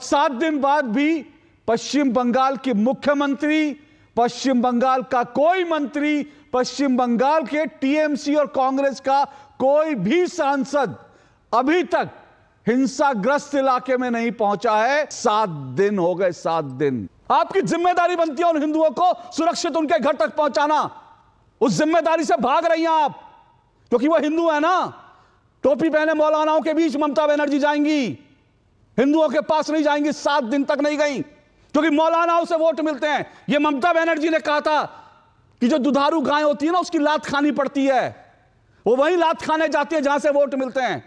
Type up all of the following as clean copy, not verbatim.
7 दिन बाद भी पश्चिम बंगाल की मुख्यमंत्री, पश्चिम बंगाल का कोई मंत्री, पश्चिम बंगाल के टीएमसी और कांग्रेस का कोई भी सांसद अभी तक हिंसाग्रस्त इलाके में नहीं पहुंचा है। 7 दिन हो गए, 7 दिन। आपकी जिम्मेदारी बनती है उन हिंदुओं को सुरक्षित उनके घर तक पहुंचाना। उस जिम्मेदारी से भाग रही हैं आप, क्योंकि वो हिंदू है ना। टोपी पहने मौलानाओं के बीच ममता बनर्जी जाएंगी, हिंदुओं के पास नहीं जाएंगी। 7 दिन तक नहीं गई, क्योंकि मौलानाओं से वोट मिलते हैं। ये ममता बनर्जी ने कहा था कि जो दुधारू गाय होती है ना, उसकी लात खानी पड़ती है। वो वही लात खाने जाती है जहां से वोट मिलते हैं।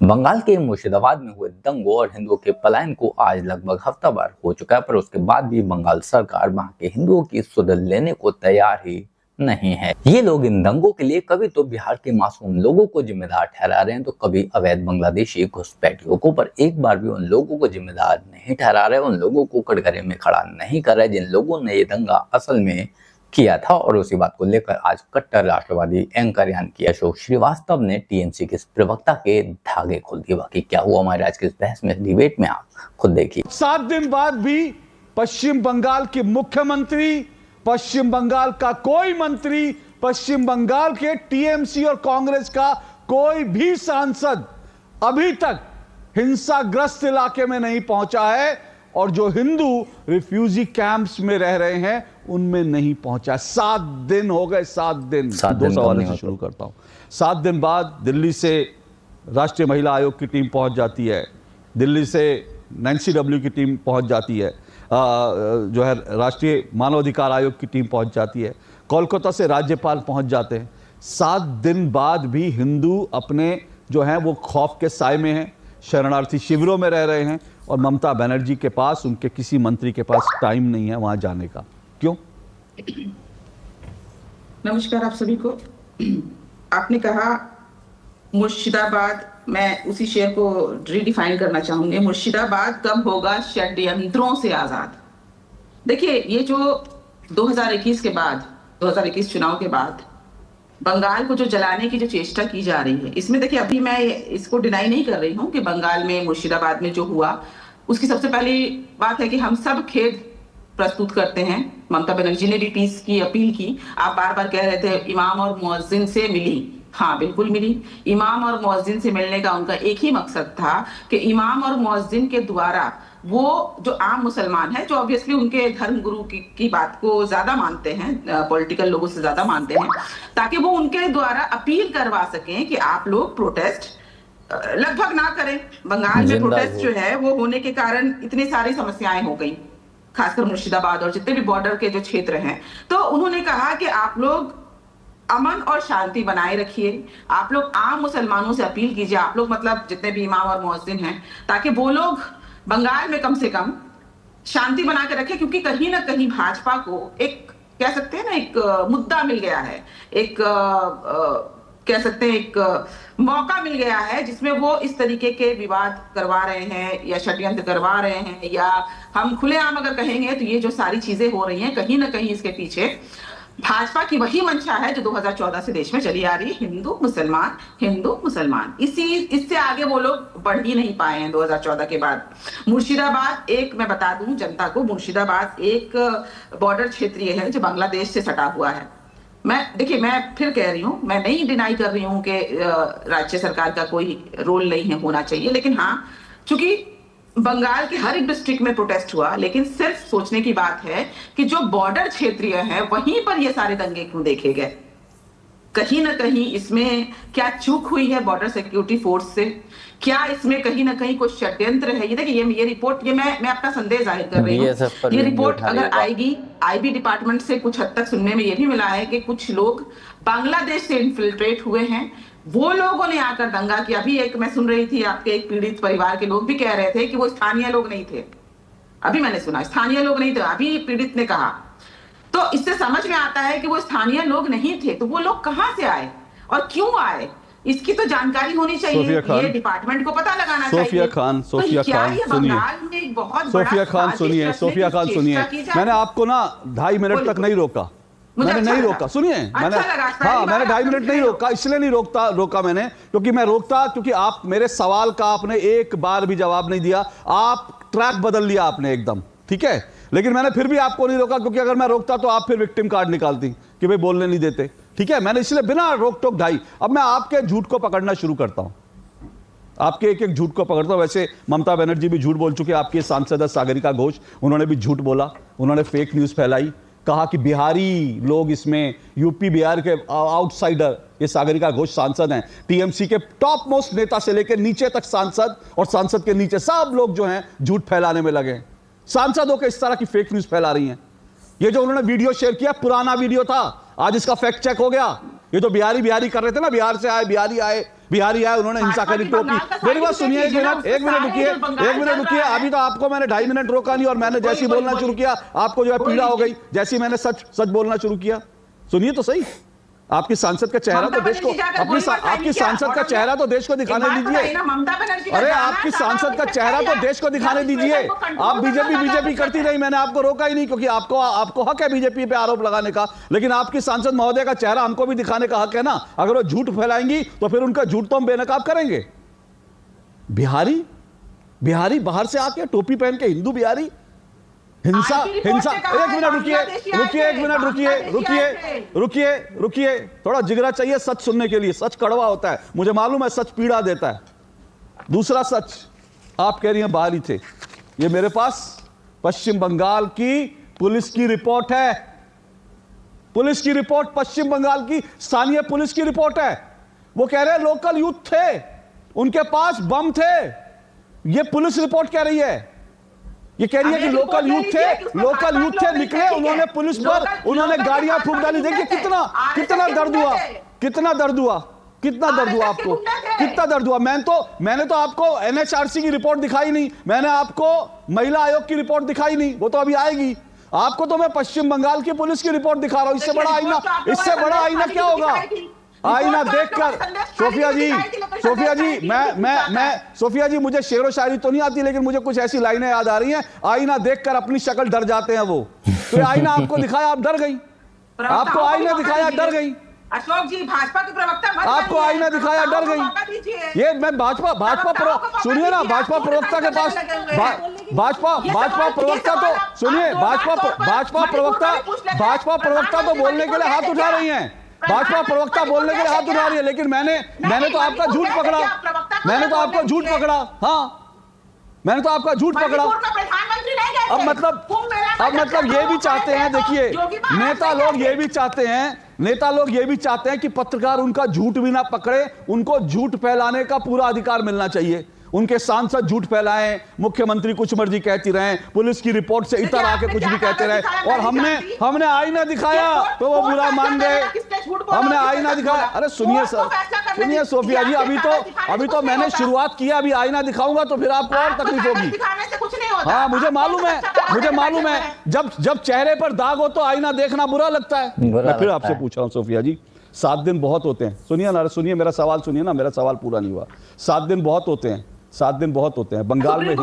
बंगाल के मुर्शिदाबाद में हुए दंगों और हिंदुओं के पलायन को आज लगभग हफ्ता भर हो चुका है, पर उसके बाद भी बंगाल सरकार वहां के हिंदुओं की सुध लेने को तैयार ही नहीं है। ये लोग इन दंगों के लिए कभी तो बिहार के मासूम लोगों को जिम्मेदार ठहरा रहे हैं, तो कभी अवैध बांग्लादेशी घुसपैठियों को, पर एक बार भी उन लोगों को जिम्मेदार नहीं ठहरा रहे, उन लोगों को कटघरे में खड़ा नहीं कर रहे जिन लोगों ने ये दंगा असल में किया था। और उसी बात को लेकर आज कट्टर राष्ट्रवादी एंकर यानी कि अशोक श्रीवास्तव ने टीएमसी के प्रवक्ता के धागे खोल दिए। बाकी क्या हुआ हमारे आज के इस बहस में, डिबेट में, आप खुद देखिए। 7 दिन बाद भी पश्चिम बंगाल की मुख्यमंत्री, पश्चिम बंगाल का कोई मंत्री, पश्चिम बंगाल के टीएमसी और कांग्रेस का कोई भी सांसद अभी तक हिंसाग्रस्त इलाके में नहीं पहुंचा है। और जो हिंदू रिफ्यूजी कैंप्स में रह रहे हैं उनमें नहीं पहुंचा। 7 दिन हो गए, 7 दिन। 2 सवालों से शुरू करता हूं। 7 दिन बाद दिल्ली से राष्ट्रीय महिला आयोग की टीम पहुंच जाती है, दिल्ली से नैन्सी डब्ल्यू की टीम पहुंच जाती है, जो है राष्ट्रीय मानवाधिकार आयोग की टीम पहुंच जाती है, कोलकाता से राज्यपाल पहुंच जाते हैं। 7 दिन बाद भी हिंदू अपने जो हैं वो खौफ के साए में हैं, शरणार्थी शिविरों में रह रहे हैं, और ममता बनर्जी के पास, उनके किसी मंत्री के पास टाइम नहीं है वहां जाने का। क्यों? नमस्कार आप सभी को। आपने कहा मुर्शिदाबाद, मैं उसी शेर को रीडिफाइन करना चाहूंगी। मुर्शिदाबाद कब होगा षड्यंत्रों से आजाद? देखिए, ये जो 2021 के बाद, 2021 चुनाव के बाद बंगाल को जो जलाने की जो चेष्टा की जा रही है, इसमें देखिए अभी मैं इसको डिनाई नहीं कर रही हूँ कि बंगाल में मुर्शिदाबाद में जो हुआ, उसकी सबसे पहली बात है कि हम सब खेद प्रस्तुत करते हैं। ममता बनर्जी ने भी पीस की अपील की। आप बार बार कह रहे थे इमाम और मुअज्जिन से मिली। हाँ, बिल्कुल मिली। इमाम और मुअज्जिन से मिलने का उनका एक ही मकसद था कि इमाम और मुअज्जिन के द्वारा वो जो आम मुसलमान है, जो ऑब्वियसली उनके धर्म गुरु की बात को ज्यादा मानते हैं, पॉलिटिकल लोगों से ज्यादा मानते हैं, ताकि वो उनके द्वारा अपील करवा सकें कि आप लोग प्रोटेस्ट लगभग ना करें। बंगाल में प्रोटेस्ट जो है वो होने के कारण इतनी सारी समस्याएं हो गई, खासकर मुर्शिदाबाद और जितने भी बॉर्डर के जो क्षेत्र हैं। तो उन्होंने कहा कि आप लोग अमन और शांति बनाए रखिए, आप लोग आम मुसलमानों से अपील कीजिए, आप लोग मतलब जितने भी इमाम और मुअज्जिन हैं, ताकि वो लोग बंगाल में कम से कम शांति बना के रखें। क्योंकि कहीं ना कहीं भाजपा को एक, कह सकते हैं ना, एक मुद्दा मिल गया है, एक कह सकते हैं एक मौका मिल गया है जिसमें वो इस तरीके के विवाद करवा रहे हैं या षड्यंत्र करवा रहे हैं, या हम खुलेआम अगर कहेंगे तो ये जो सारी चीजें हो रही हैं, कहीं ना कहीं इसके पीछे भाजपा की वही मंशा है जो 2014 से देश में चली आ रही है, हिंदू मुसलमान, हिंदू मुसलमान। इससे आगे वो लोग बढ़ ही नहीं पाए हैं 2014 के बाद। मुर्शिदाबाद एक, मैं बता दूं जनता को, मुर्शिदाबाद एक बॉर्डर क्षेत्रीय है जो बांग्लादेश से सटा हुआ है। देखिए, मैं फिर कह रही हूँ, मैं नहीं डिनाई कर रही हूँ कि राज्य सरकार का कोई रोल नहीं है, होना चाहिए, लेकिन हाँ, चूंकि बंगाल के हर एक डिस्ट्रिक्ट में प्रोटेस्ट हुआ, लेकिन सिर्फ सोचने की बात है कि जो बॉर्डर क्षेत्रीय है वहीं पर ये सारे दंगे क्यों देखे गए। कहीं ना कहीं इसमें क्या चूक हुई है बॉर्डर सिक्योरिटी फोर्स से? क्या इसमें कहीं ना कहीं कोई षड्यंत्र है? ये देखिए, ये रिपोर्ट, ये मैं अपना संदेह जाहिर कर रही हूँ। ये रिपोर्ट अगर आएगी, आईबी डिपार्टमेंट से कुछ हद तक सुनने में ये भी मिला है कि कुछ लोग बांग्लादेश से इन्फिल्ट्रेट हुए हैं, वो लोगों ने आकर दंगा किया। अभी एक मैं सुन रही थी, आपके एक पीड़ित परिवार के लोग भी कह रहे थे कि वो स्थानीय लोग नहीं थे। अभी मैंने सुना स्थानीय लोग नहीं थे, अभी पीड़ित ने कहा। तो इससे समझ में आता है कि वो स्थानीय लोग नहीं थे, तो वो लोग कहां से आए और क्यों आए, इसकी तो जानकारी होनी चाहिए। ये डिपार्टमेंट को पता लगाना चाहिए। सोफिया खान सुनिए, सोफिया खान सुनिए, मैंने आपको ना 2.5 मिनट तक नहीं रोका, मुझे मैंने अच्छा नहीं लगा। रोका, सुनिए अच्छा मैंने, लगा, पहली हाँ बार मैंने आप 2.5 मिनट कुछ नहीं नहीं रोका, इसलिए नहीं रोका मैंने, क्योंकि मैं रोकता, क्योंकि आप मेरे सवाल का आपने एक बार भी जवाब नहीं दिया, आप ट्रैक बदल लिया आपने एकदम, ठीक है। लेकिन मैंने फिर भी आपको नहीं रोका, क्योंकि अगर मैं रोकता तो आप फिर विक्टिम कार्ड निकालती कि भाई बोलने नहीं देते, ठीक है। मैंने इसलिए बिना रोक टोक ढाई, अब मैं आपके झूठ को पकड़ना शुरू करता हूं, आपके एक एक झूठ को पकड़ता हूं। वैसे ममता बनर्जी भी झूठ बोल चुके, आपकी सांसद है सागरिका घोष, उन्होंने भी झूठ बोला, उन्होंने फेक न्यूज फैलाई, कहा कि बिहारी लोग इसमें, यूपी बिहार के आउटसाइडर, ये सागरिका घोष सांसद हैं, टीएमसी के टॉप मोस्ट नेता से लेकर नीचे तक सांसद, और सांसद के नीचे सब लोग जो हैं झूठ फैलाने में लगे, सांसदों के इस तरह की फेक न्यूज फैला रही हैं। ये जो उन्होंने वीडियो शेयर किया पुराना वीडियो था, आज इसका फैक्ट चेक हो गया। ये जो बिहारी कर रहे थे ना, बिहार से आए बिहारी आए, उन्होंने हिंसा करी, टोपी। मेरी बात सुनिए, एक मिनट रुकिए, अभी तो आपको मैंने 2.5 मिनट रोका नहीं, और मैंने जैसी बोलना शुरू किया आपको जो है पीड़ा हो गई, जैसी मैंने सच बोलना शुरू किया। सुनिए तो सही, आपकी सांसद का चेहरा तो देश को, आपकी सांसद का चेहरा तो देश को दिखाने दीजिए। अरे आपकी सांसद का चेहरा तो देश को दिखाने दीजिए। आप बीजेपी करती रही, मैंने आपको रोका ही नहीं, क्योंकि आपको हक है बीजेपी पे आरोप लगाने का, लेकिन आपकी सांसद महोदय का चेहरा हमको भी दिखाने का हक है ना। अगर वो झूठ फैलाएंगी तो फिर उनका झूठ तो हम बेनकाब करेंगे। बिहारी बाहर से आके टोपी पहन के, हिंदू बिहारी, हिंसा। एक मिनट रुकिए, थोड़ा जिगरा चाहिए सच सुनने के लिए। सच कड़वा होता है, मुझे मालूम है, सच पीड़ा देता है। दूसरा सच, आप कह रही हैं बाहरी थे, ये मेरे पास पश्चिम बंगाल की पुलिस की रिपोर्ट है, पुलिस की रिपोर्ट, पश्चिम बंगाल की स्थानीय पुलिस की रिपोर्ट है। वो कह रहे हैं लोकल यूथ थे, उनके पास बम थे, ये पुलिस रिपोर्ट कह रही है। ये कह रही है कि लोकल यूथ थे, निकले, उन्होंने पुलिस पर, उन्होंने गाड़ियां फूंक डाली। देखिए कितना दर्द हुआ आपको, कितना दर्द हुआ। मैंने तो आपको एनएचआरसी की रिपोर्ट दिखाई नहीं, मैंने आपको महिला आयोग की रिपोर्ट दिखाई नहीं, वो तो अभी आएगी। आपको तो मैं पश्चिम बंगाल की पुलिस की रिपोर्ट दिखा रहा हूं। इससे बड़ा आईना क्या होगा? आईना देखकर सोफिया जी, मुझे शेरो शायरी तो नहीं आती, लेकिन मुझे कुछ ऐसी लाइनें याद आ रही हैं। आईना देखकर अपनी शक्ल डर जाते हैं वो, तो आईना आपको दिखाया, आप डर गई। आपको आईना दिखाया, डर गई। अशोक जी, भाजपा के प्रवक्ता, आपको आईना दिखाया, डर गई। ये मैं भाजपा सुनिए ना, भाजपा प्रवक्ता के पास, भाजपा प्रवक्ता तो सुनिए, भाजपा प्रवक्ता तो बोलने के लिए हाथ उठा रही हैं, भाजपा प्रवक्ता बोलने के लिए हाथ उठा रही है, लेकिन मैंने तो आपका झूठ पकड़ा, मैंने तो आपका झूठ पकड़ा। अब मतलब ये भी चाहते हैं, देखिए नेता लोग ये भी चाहते हैं कि पत्रकार उनका झूठ भी ना पकड़े, उनको झूठ फैलाने का पूरा अधिकार मिलना चाहिए। उनके सांसद झूठ फैलाएं, मुख्यमंत्री कुछ मर्जी कहती रहें, पुलिस की रिपोर्ट से इतर आके कुछ भी कहते रहे, और हमने आईना दिखाया तो वो बुरा मान गए। हमने आईना दिखाया। अरे सुनिए सोफिया जी, अभी तो मैंने शुरुआत किया, अभी आईना दिखाऊंगा तो फिर आपको और तकलीफ होगी। हाँ मुझे मालूम है, जब चेहरे पर दाग हो तो आईना देखना बुरा लगता है। मैं फिर आपसे पूछ रहा हूँ सोफिया जी, 7 दिन बहुत होते हैं, सुनिए मेरा सवाल सुनिए ना, मेरा सवाल पूरा नहीं हुआ। 7 दिन बहुत होते हैं, 7 दिन बहुत होते हैं बंगाल में।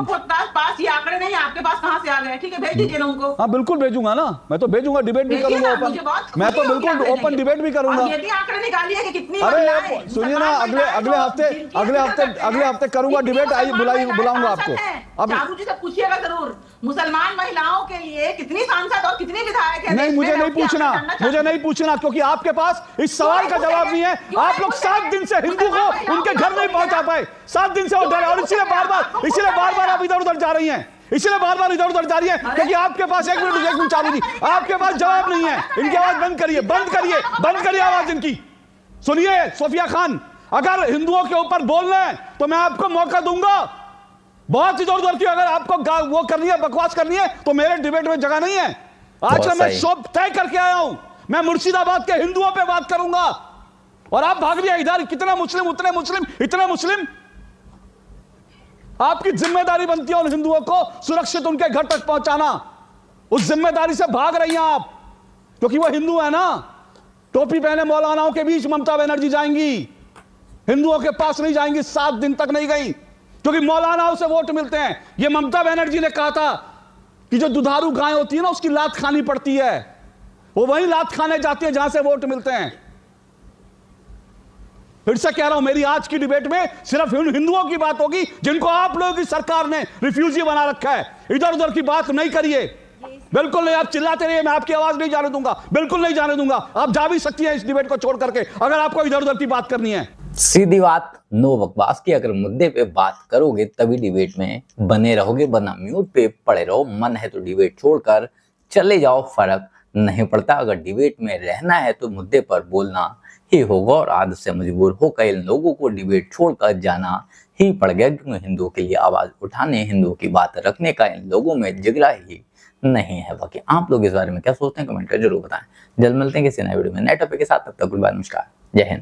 पास ये आंकड़े नहीं, आपके पास कहां से आ गए? ठीक है, भेज दीजिए ना उनको। हाँ बिल्कुल भेजूंगा ना, मैं तो भेजूंगा, डिबेट भी करूंगा ओपन, मैं तो बिल्कुल ओपन डिबेट भी करूंगा। यदि आंकड़े निकालिए कि कितनी, अरे सुनिए ना, अगले हफ्ते करूंगा डिबेट, बुलाऊंगा आपको। अब जादू जी से पूछिएगा जरूर, मुसलमान महिलाओं के लिए कितनी सांसद और कितनी विधायक है? नहीं, मुझे नहीं पूछना, क्योंकि आपके पास इस सवाल का जवाब नहीं है। आप लोग 7 दिन से हिंदू को उनके घर नहीं पहुंचा पाए, 7 दिन से वो डरे, और इसीलिए बार बार आप इधर उधर जा रही हैं, क्योंकि आपके पास एक मिनट चालू जी, आपके पास जवाब नहीं है। इनकी आवाज बंद करिए आवाज इनकी। सुनिए सोफिया खान, अगर हिंदुओं के ऊपर बोलना है तो मैं आपको मौका दूंगा, बहुत इधर उधर की, अगर आपको वो करनी है, बकवास करनी है, तो मेरे डिबेट में जगह नहीं है। आज का मैं शो तय करके आया हूं, मैं मुर्शिदाबाद के हिंदुओं पे बात करूंगा, और आप भाग लिया इधर, कितना मुस्लिम उतने मुस्लिम, इतने मुस्लिम। आपकी जिम्मेदारी बनती है उन हिंदुओं को सुरक्षित उनके घर तक पहुंचाना, उस जिम्मेदारी से भाग रही हैं आप, क्योंकि वो हिंदू है ना। टोपी पहने मौलानाओं के बीच ममता बनर्जी जाएंगी, हिंदुओं के पास नहीं जाएंगी, 7 दिन तक नहीं गई, क्योंकि मौलानाओं से वोट मिलते हैं। ये ममता बनर्जी ने कहा था कि जो दुधारू गाय होती है ना, उसकी लात खानी पड़ती है। वो वही लात खाने जाती है जहां से वोट मिलते हैं। फिर से कह रहा हूं, मेरी आज की डिबेट में सिर्फ उन हिंदुओं की बात होगी जिनको आप लोगों की सरकार ने रिफ्यूजी बना रखा है। इधर उधर की बात नहीं करिए, बिल्कुल नहीं। आप चिल्लाते रहिए, मैं आपकी आवाज नहीं जाने दूंगा, बिल्कुल नहीं जाने दूंगा। आप जा भी सकती हैं इस डिबेट को छोड़ करके अगर आपको इधर उधर की बात करनी है। सीधी बात, नो बकवास की। अगर मुद्दे पे बात करोगे तभी डिबेट में बने रहोगे, वरना म्यूट पे पड़े रहो। मन है तो डिबेट छोड़कर चले जाओ, फर्क नहीं पड़ता। अगर डिबेट में रहना है तो मुद्दे पर बोलना ही होगा, और आदत से मजबूर होकर इन लोगों को डिबेट छोड़कर जाना ही पड़ गया, क्योंकि हिंदुओं के लिए आवाज उठाने, हिंदुओं की बात रखने का इन लोगों में जिगरा ही नहीं है। बाकी आप लोग इस बारे में क्या सोचते हैं कमेंट कर जरूर बताएं। जल्द मिलते हैं किसी नए वीडियो में नए टॉपिक के साथ, तब तक गुड बाय, नमस्कार, जय हिंद।